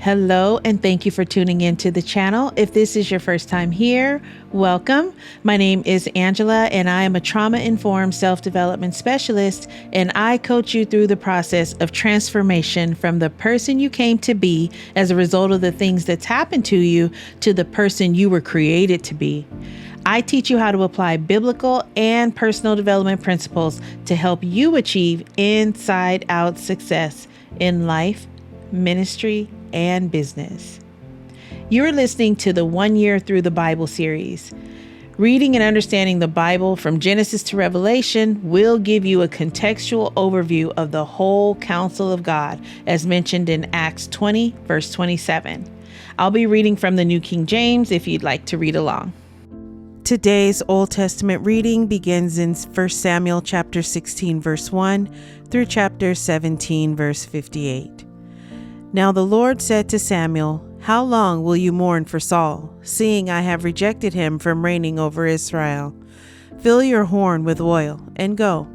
Hello, and thank you for tuning into the channel. If this is your first time here, welcome. My name is Angela, and I am a trauma-informed self-development specialist, and I coach you through the process of transformation from the person you came to be as a result of the things that's happened to you to the person you were created to be. I teach you how to apply biblical and personal development principles to help you achieve inside-out success in life, ministry, and business. You're listening to the 1 Year Through the Bible series. Reading and understanding the Bible from Genesis to Revelation will give you a contextual overview of the whole counsel of God, as mentioned in Acts 20, verse 27. I'll be reading from the New King James if you'd like to read along. Today's Old Testament reading begins in 1 Samuel chapter 16, verse 1 through chapter 17, verse 58. Now the Lord said to Samuel, "How long will you mourn for Saul, seeing I have rejected him from reigning over Israel? Fill your horn with oil and go.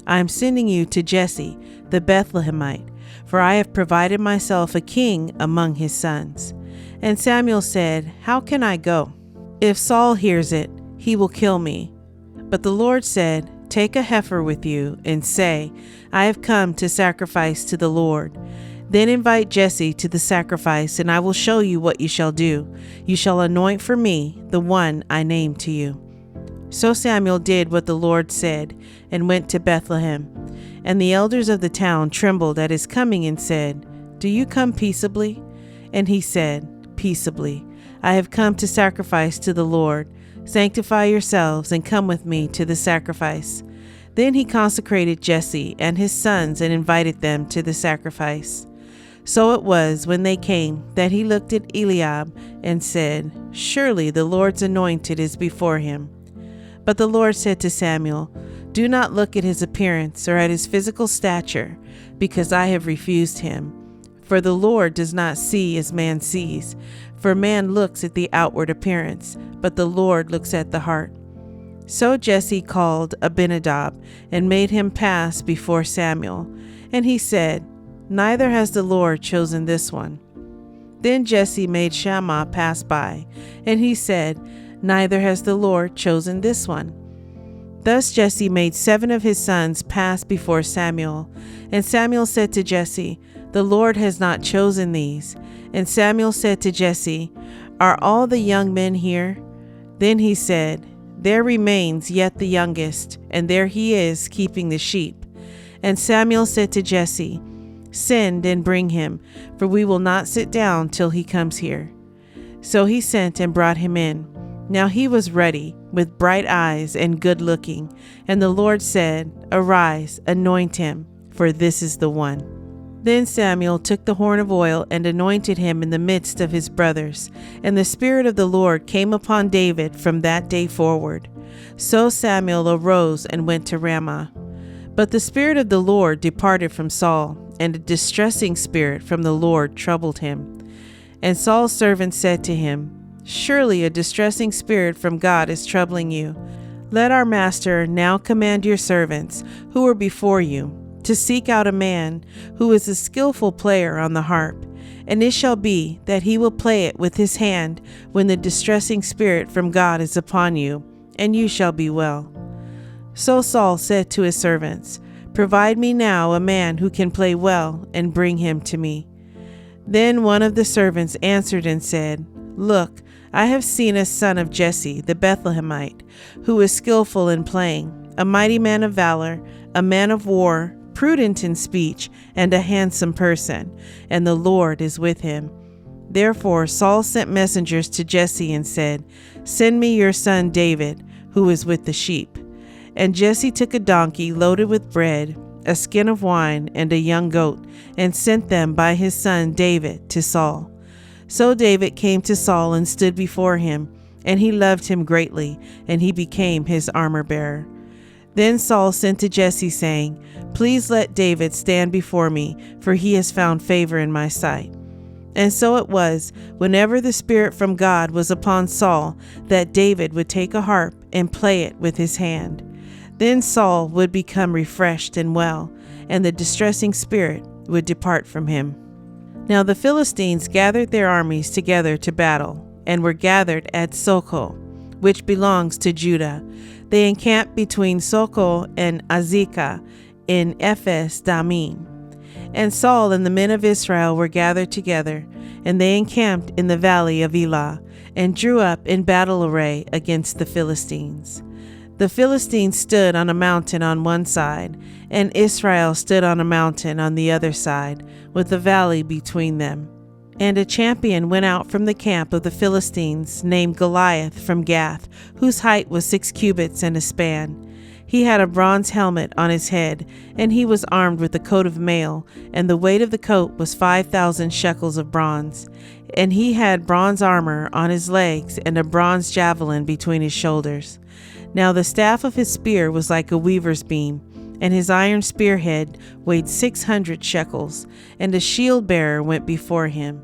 I am sending you to Jesse the Bethlehemite, for I have provided myself a king among his sons." And Samuel said, "How can I go? If Saul hears it, he will kill me." But the Lord said, "Take a heifer with you and say, I have come to sacrifice to the Lord. Then invite Jesse to the sacrifice, and I will show you what you shall do. You shall anoint for me the one I name to you." So Samuel did what the Lord said and went to Bethlehem. And the elders of the town trembled at his coming and said, "Do you come peaceably?" And he said, "Peaceably. I have come to sacrifice to the Lord. Sanctify yourselves and come with me to the sacrifice." Then he consecrated Jesse and his sons and invited them to the sacrifice. So it was, when they came, that he looked at Eliab and said, "Surely the Lord's anointed is before him." But the Lord said to Samuel, "Do not look at his appearance or at his physical stature, because I have refused him. For the Lord does not see as man sees, for man looks at the outward appearance, but the Lord looks at the heart." So Jesse called Abinadab and made him pass before Samuel. And he said, "Neither has the Lord chosen this one." Then Jesse made Shammah pass by, and he said, "Neither has the Lord chosen this one." Thus Jesse made 7 of his sons pass before Samuel. And Samuel said to Jesse, "The Lord has not chosen these." And Samuel said to Jesse, "Are all the young men here?" Then he said, "There remains yet the youngest, and there he is keeping the sheep." And Samuel said to Jesse, "Send and bring him, for we will not sit down till he comes here." So he sent and brought him in. Now he was ruddy, with bright eyes and good looking. And the Lord said, "Arise, anoint him, for this is the one." Then Samuel took the horn of oil and anointed him in the midst of his brothers. And the Spirit of the Lord came upon David from that day forward. So Samuel arose and went to Ramah. But the Spirit of the Lord departed from Saul, and a distressing spirit from the Lord troubled him. And Saul's servant said to him, "Surely a distressing spirit from God is troubling you. Let our master now command your servants, who are before you, to seek out a man who is a skillful player on the harp. And it shall be that he will play it with his hand when the distressing spirit from God is upon you, and you shall be well." So Saul said to his servants, "Provide me now a man who can play well, and bring him to me." Then one of the servants answered and said, "Look, I have seen a son of Jesse the Bethlehemite, who is skillful in playing, a mighty man of valor, a man of war, prudent in speech, and a handsome person, and the Lord is with him." Therefore Saul sent messengers to Jesse and said, "Send me your son David, who is with the sheep." And Jesse took a donkey loaded with bread, a skin of wine, and a young goat, and sent them by his son David to Saul. So David came to Saul and stood before him, and he loved him greatly, and he became his armor-bearer. Then Saul sent to Jesse, saying, "Please let David stand before me, for he has found favor in my sight." And so it was, whenever the Spirit from God was upon Saul, that David would take a harp and play it with his hand. Then Saul would become refreshed and well, and the distressing spirit would depart from him. Now the Philistines gathered their armies together to battle, and were gathered at Soko, which belongs to Judah. They encamped between Soko and Azekah in Ephes Dammim. And Saul and the men of Israel were gathered together, and they encamped in the valley of Elah, and drew up in battle array against the Philistines. The Philistines stood on a mountain on one side, and Israel stood on a mountain on the other side, with a valley between them. And a champion went out from the camp of the Philistines, named Goliath from Gath, whose height was 6 cubits and a span. He had a bronze helmet on his head, and he was armed with a coat of mail, and the weight of the coat was 5,000 shekels of bronze. And he had bronze armor on his legs, and a bronze javelin between his shoulders. Now the staff of his spear was like a weaver's beam, and his iron spearhead weighed 600 shekels, and a shield bearer went before him.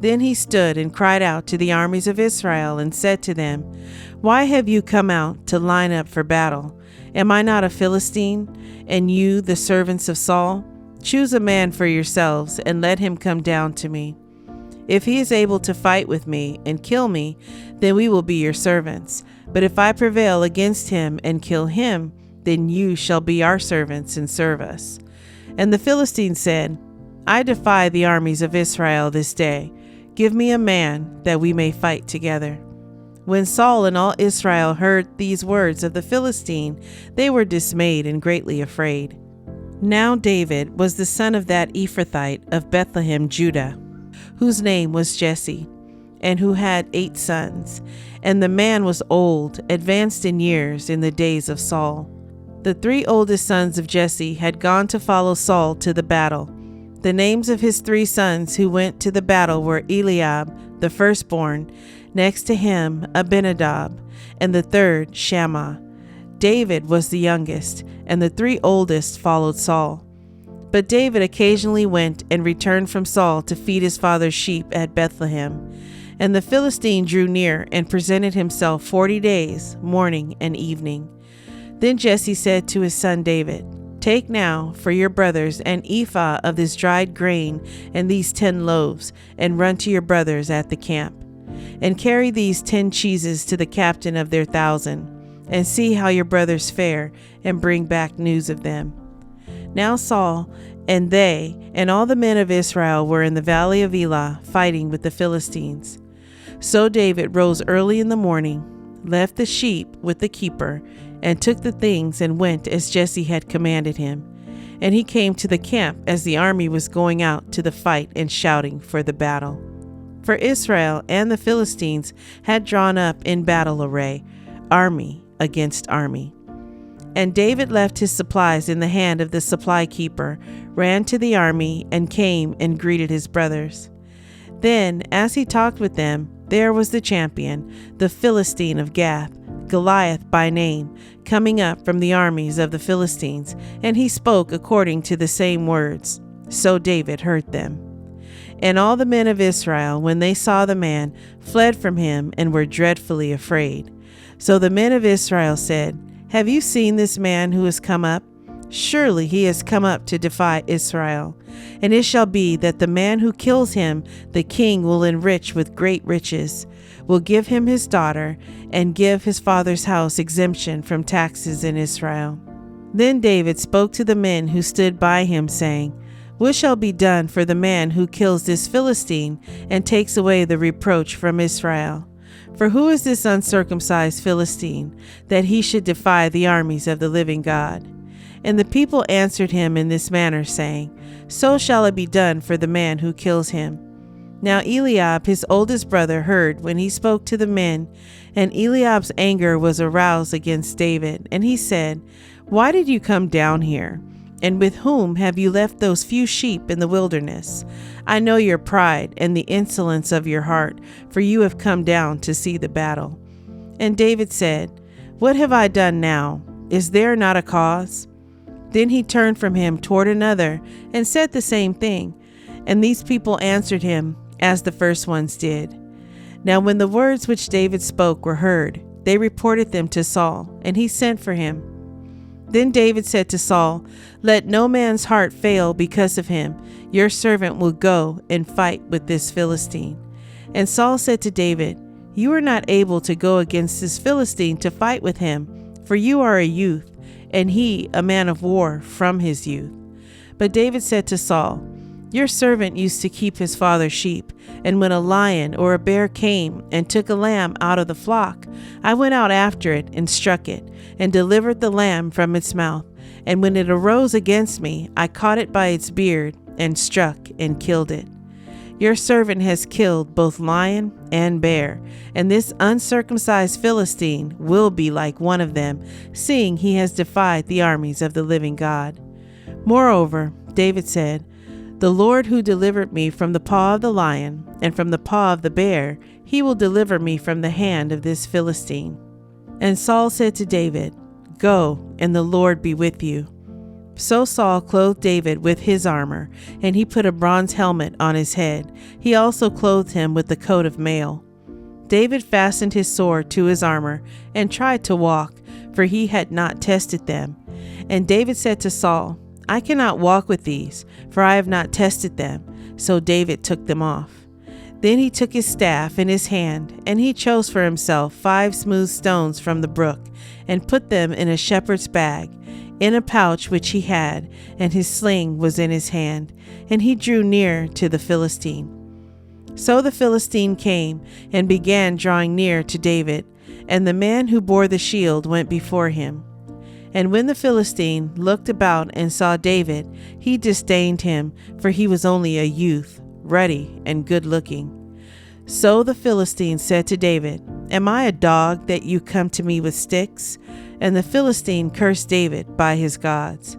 Then he stood and cried out to the armies of Israel, and said to them, "Why have you come out to line up for battle? Am I not a Philistine, and you the servants of Saul? Choose a man for yourselves, and let him come down to me. If he is able to fight with me and kill me, then we will be your servants. But if I prevail against him and kill him, then you shall be our servants and serve us." And the Philistines said, "I defy the armies of Israel this day. Give me a man, that we may fight together." When Saul and all Israel heard these words of the Philistine, they were dismayed and greatly afraid. Now David was the son of that Ephrathite of Bethlehem, Judah, whose name was Jesse, and who had 8 sons. And the man was old, advanced in years, in the days of Saul. The 3 oldest sons of Jesse had gone to follow Saul to the battle. The names of his 3 sons who went to the battle were Eliab, the firstborn, next to him Abinadab, and the third Shammah. David was the youngest, and the 3 oldest followed Saul. But David occasionally went and returned from Saul to feed his father's sheep at Bethlehem. And the Philistine drew near and presented himself 40 days, morning and evening. Then Jesse said to his son David, "Take now for your brothers an ephah of this dried grain and these 10 loaves, and run to your brothers at the camp. And carry these 10 cheeses to the captain of their 1,000, and see how your brothers fare, and bring back news of them." Now Saul and they and all the men of Israel were in the valley of Elah fighting with the Philistines. So David rose early in the morning, left the sheep with the keeper, and took the things and went as Jesse had commanded him. And he came to the camp as the army was going out to the fight and shouting for the battle. For Israel and the Philistines had drawn up in battle array, army against army. And David left his supplies in the hand of the supply keeper, ran to the army, and came and greeted his brothers. Then, as he talked with them, there was the champion, the Philistine of Gath, Goliath by name, coming up from the armies of the Philistines, and he spoke according to the same words. So David heard them. And all the men of Israel, when they saw the man, fled from him and were dreadfully afraid. So the men of Israel said, "Have you seen this man who has come up? Surely he has come up to defy Israel. And it shall be that the man who kills him, the king will enrich with great riches, will give him his daughter, and give his father's house exemption from taxes in Israel." Then David spoke to the men who stood by him, saying, "What shall be done for the man who kills this Philistine and takes away the reproach from Israel? For who is this uncircumcised Philistine, that he should defy the armies of the living God?" And the people answered him in this manner, saying, "So shall it be done for the man who kills him." Now Eliab, his oldest brother, heard when he spoke to the men, and Eliab's anger was aroused against David. And he said, "Why did you come down here? And with whom have you left those few sheep in the wilderness? I know your pride and the insolence of your heart, for you have come down to see the battle." And David said, "What have I done now? Is there not a cause?" Then he turned from him toward another and said the same thing. And these people answered him as the first ones did. Now when the words which David spoke were heard, they reported them to Saul, and he sent for him. Then David said to Saul, "Let no man's heart fail because of him. Your servant will go and fight with this Philistine." And Saul said to David, "You are not able to go against this Philistine to fight with him, for you are a youth, and he a man of war from his youth." But David said to Saul, "Your servant used to keep his father's sheep, and when a lion or a bear came and took a lamb out of the flock, I went out after it and struck it, and delivered the lamb from its mouth. And when it arose against me, I caught it by its beard, and struck and killed it. Your servant has killed both lion and bear, and this uncircumcised Philistine will be like one of them, seeing he has defied the armies of the living God." Moreover, David said, "The Lord who delivered me from the paw of the lion and from the paw of the bear, he will deliver me from the hand of this Philistine." And Saul said to David, "Go, and the Lord be with you." So Saul clothed David with his armor, and he put a bronze helmet on his head. He also clothed him with the coat of mail. David fastened his sword to his armor and tried to walk, for he had not tested them. And David said to Saul, "I cannot walk with these, for I have not tested them." So David took them off. Then he took his staff in his hand, and he chose for himself 5 smooth stones from the brook, and put them in a shepherd's bag, in a pouch which he had, and his sling was in his hand, and he drew near to the Philistine. So the Philistine came and began drawing near to David, and the man who bore the shield went before him. And when the Philistine looked about and saw David, he disdained him, for he was only a youth, ruddy and good-looking. So the Philistine said to David, "Am I a dog that you come to me with sticks?" And the Philistine cursed David by his gods.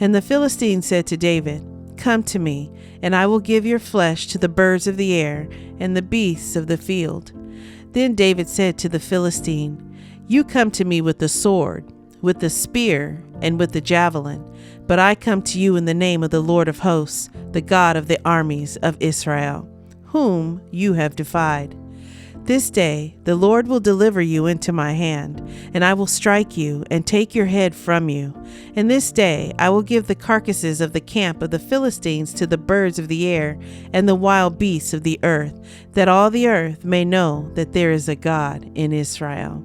And the Philistine said to David, "Come to me, and I will give your flesh to the birds of the air and the beasts of the field." Then David said to the Philistine, "You come to me with the sword, with the spear, and with the javelin, but I come to you in the name of the Lord of hosts, the God of the armies of Israel, whom you have defied. This day the Lord will deliver you into my hand, and I will strike you and take your head from you. And this day I will give the carcasses of the camp of the Philistines to the birds of the air and the wild beasts of the earth, that all the earth may know that there is a God in Israel.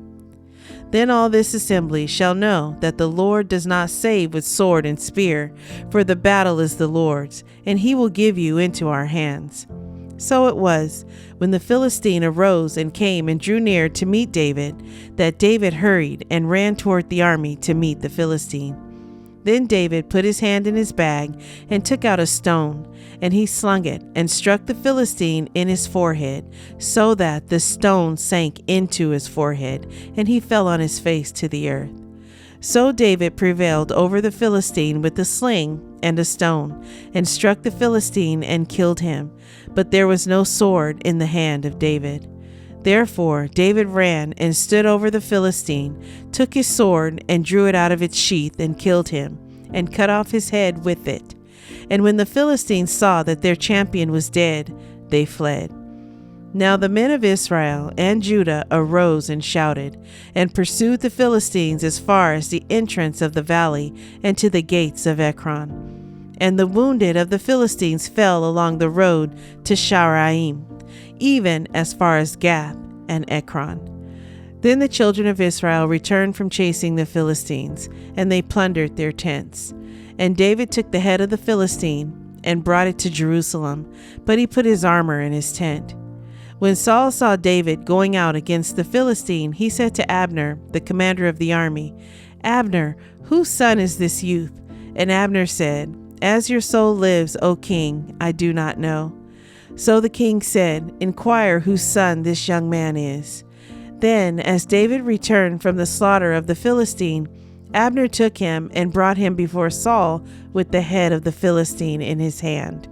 Then all this assembly shall know that the Lord does not save with sword and spear, for the battle is the Lord's, and he will give you into our hands." So it was, when the Philistine arose and came and drew near to meet David, that David hurried and ran toward the army to meet the Philistine. Then David put his hand in his bag and took out a stone, and he slung it and struck the Philistine in his forehead, so that the stone sank into his forehead, and he fell on his face to the earth. So David prevailed over the Philistine with a sling and a stone, and struck the Philistine and killed him. But there was no sword in the hand of David. Therefore David ran and stood over the Philistine, took his sword and drew it out of its sheath and killed him, and cut off his head with it. And when the Philistines saw that their champion was dead, they fled. Now the men of Israel and Judah arose and shouted, and pursued the Philistines as far as the entrance of the valley and to the gates of Ekron. And the wounded of the Philistines fell along the road to Sharaim, even as far as Gath and Ekron. Then the children of Israel returned from chasing the Philistines, and they plundered their tents. And David took the head of the Philistine and brought it to Jerusalem, but he put his armor in his tent. When Saul saw David going out against the Philistine, he said to Abner, the commander of the army, "Abner, whose son is this youth?" And Abner said, "As your soul lives, O king, I do not know." So the king said, "Inquire whose son this young man is." Then, as David returned from the slaughter of the Philistine, Abner took him and brought him before Saul with the head of the Philistine in his hand.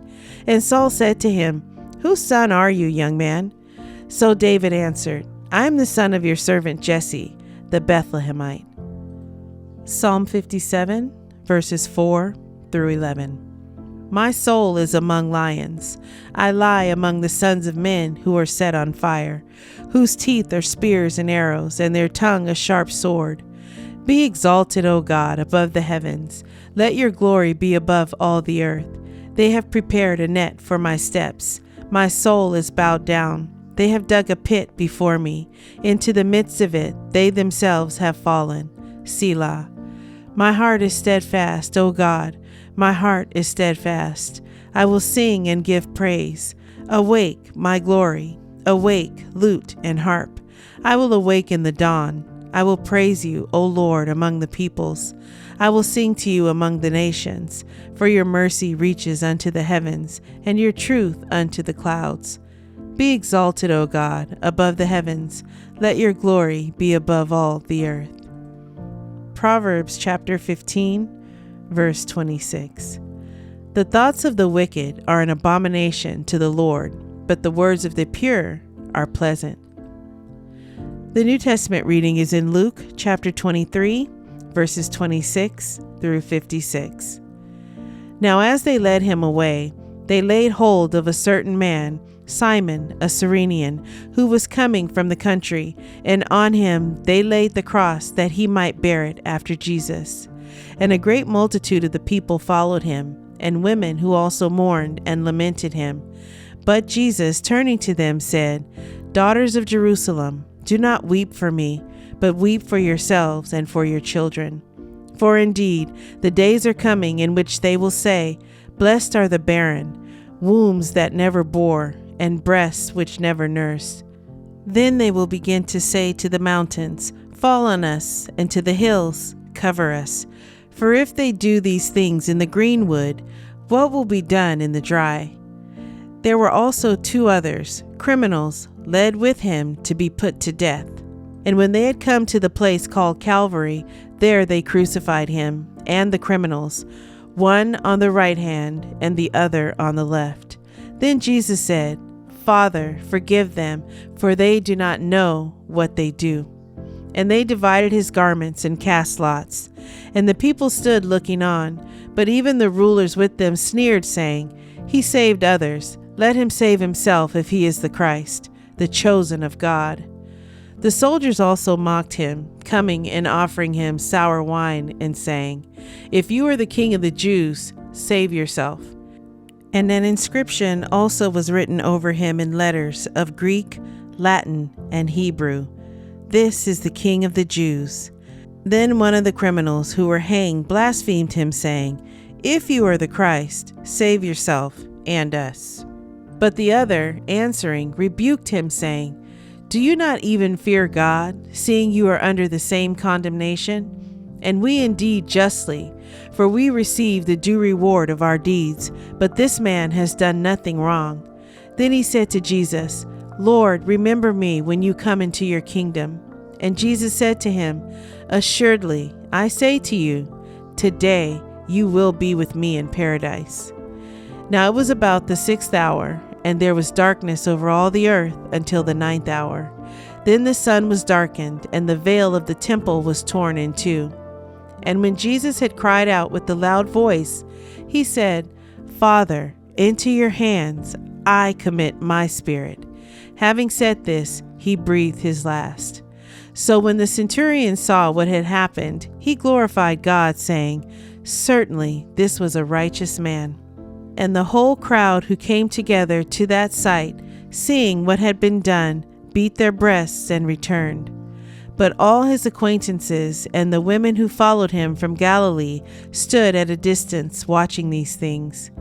And Saul said to him, "Whose son are you, young man?" So David answered, "I am the son of your servant Jesse, the Bethlehemite." Psalm 57, verses 4 through 11. My soul is among lions. I lie among the sons of men who are set on fire, whose teeth are spears and arrows, and their tongue a sharp sword. Be exalted, O God, above the heavens. Let your glory be above all the earth. They have prepared a net for my steps. My soul is bowed down. They have dug a pit before me. Into the midst of it, they themselves have fallen. Selah. My heart is steadfast, O God. My heart is steadfast. I will sing and give praise. Awake, my glory. Awake, lute and harp. I will awake in the dawn. I will praise you, O Lord, among the peoples. I will sing to you among the nations, for your mercy reaches unto the heavens, and your truth unto the clouds. Be exalted, O God, above the heavens. Let your glory be above all the earth. Proverbs chapter 15, verse 26. The thoughts of the wicked are an abomination to the Lord, but the words of the pure are pleasant. The New Testament reading is in Luke chapter 23, verses 26 through 56. Now as they led him away, they laid hold of a certain man, Simon, a Cyrenian, who was coming from the country, and on him they laid the cross that he might bear it after Jesus. And a great multitude of the people followed him, and women who also mourned and lamented him. But Jesus, turning to them, said, Daughters of Jerusalem, do not weep for me, but weep for yourselves and for your children. For indeed, the days are coming in which they will say, Blessed are the barren, wombs that never bore, and breasts which never nursed. Then they will begin to say to the mountains, Fall on us, and to the hills, Cover us. For if they do these things in the green wood, what will be done in the dry? There were also 2 others, criminals, led with him to be put to death. And when they had come to the place called Calvary, there they crucified him and the criminals, one on the right hand and the other on the left. Then Jesus said, Father, forgive them, for they do not know what they do. And they divided his garments and cast lots. And the people stood looking on, but even the rulers with them sneered, saying, He saved others. Let him save himself if he is the Christ, the chosen of God. The soldiers also mocked him, coming and offering him sour wine and saying, If you are the king of the Jews, save yourself. And an inscription also was written over him in letters of Greek, Latin, and Hebrew, This is the King of the Jews. Then one of the criminals who were hanged blasphemed him, saying, If you are the Christ, save yourself and us. But the other, answering, rebuked him, saying, Do you not even fear God, seeing you are under the same condemnation? And we indeed justly, for we receive the due reward of our deeds, but this man has done nothing wrong. Then he said to Jesus, Lord, remember me when you come into your kingdom. And Jesus said to him, Assuredly, I say to you, today you will be with me in paradise. Now it was about the 6th hour, and there was darkness over all the earth until the 9th hour. Then the sun was darkened, and the veil of the temple was torn in two. And when Jesus had cried out with a loud voice, he said, Father, into your hands I commit my spirit. Having said this, he breathed his last. So when the centurion saw what had happened, he glorified God, saying, Certainly this was a righteous man. And the whole crowd who came together to that sight, seeing what had been done, beat their breasts and returned. But all his acquaintances and the women who followed him from Galilee stood at a distance watching these things.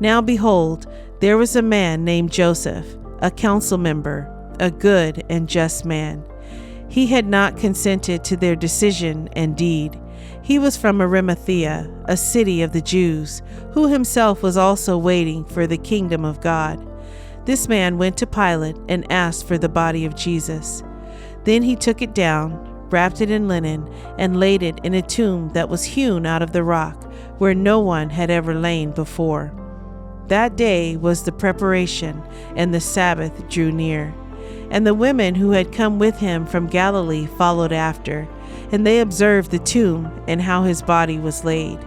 Now behold, there was a man named Joseph, a council member, a good and just man. He had not consented to their decision and deed. He was from Arimathea, a city of the Jews, who himself was also waiting for the kingdom of God. This man went to Pilate and asked for the body of Jesus. Then he took it down, wrapped it in linen, and laid it in a tomb that was hewn out of the rock, where no one had ever lain before. That day was the preparation, and the Sabbath drew near. And the women who had come with him from Galilee followed after, and they observed the tomb and how his body was laid.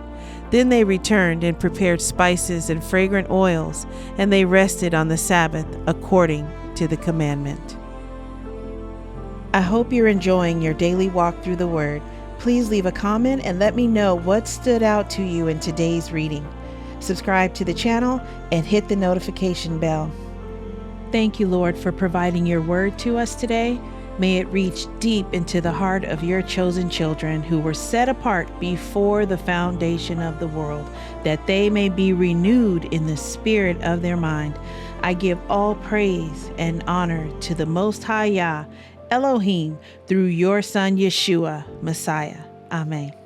Then they returned and prepared spices and fragrant oils, and they rested on the Sabbath according to the commandment. I hope you're enjoying your daily walk through the Word. please leave a comment and let me know what stood out to you in today's reading. Subscribe to the channel and hit the notification bell. Thank you, Lord, for providing your word to us today. May it reach deep into the heart of your chosen children who were set apart before the foundation of the world, that they may be renewed in the spirit of their mind. I give all praise and honor to the Most High Yah, Elohim, through your Son, Yeshua, Messiah. Amen.